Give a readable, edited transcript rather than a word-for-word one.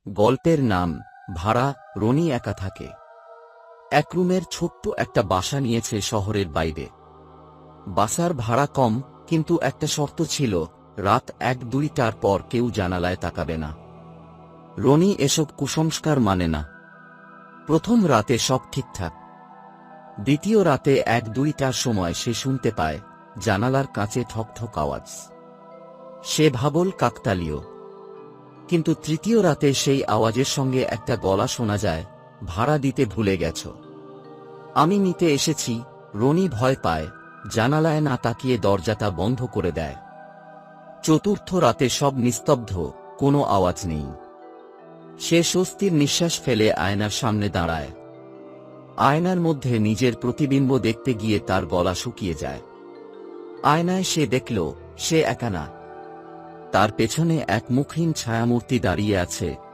গল্পের নাম ভাড়া। রনি একা থাকে। এক রুমের ছোট্ট একটা বাসা নিয়েছে শহরের বাইরে। বাসার ভাড়া কম, কিন্তু একটা শর্ত ছিল, রাত 1-2টার পর কেউ জানালায় তাকাবে না। রনি এসব কুসংস্কার মানে না। প্রথম রাতে সব ঠিকঠাক। দ্বিতীয় রাতে 1-2টার সময় সে শুনতে পায় জানালার কাছে ঠকঠক আওয়াজ। সে ভাবল কাকতালীয়। কিন্তু তৃতীয় রাতে সেই আওয়াজের সঙ্গে একটা গলা শোনা যায়, ভাড়া দিতে ভুলে গেছ, আমি নিতে এসেছি। রনি ভয় পায়, জানালায় না তাকিয়ে দরজাটা বন্ধ করে দেয়। চতুর্থ রাতে সব নিস্তব্ধ, কোনো আওয়াজ নেই। সে স্বস্তির নিঃশ্বাস ফেলে আয়নার সামনে দাঁড়ায়। আয়নার মধ্যে নিজের প্রতিবিম্ব দেখতে গিয়ে তার গলা শুকিয়ে যায়। আয়নায় সে দেখল সে একা না, তার পেছনে এক মুখহীন ছায়ামূর্তি দাঁড়িয়ে আছে।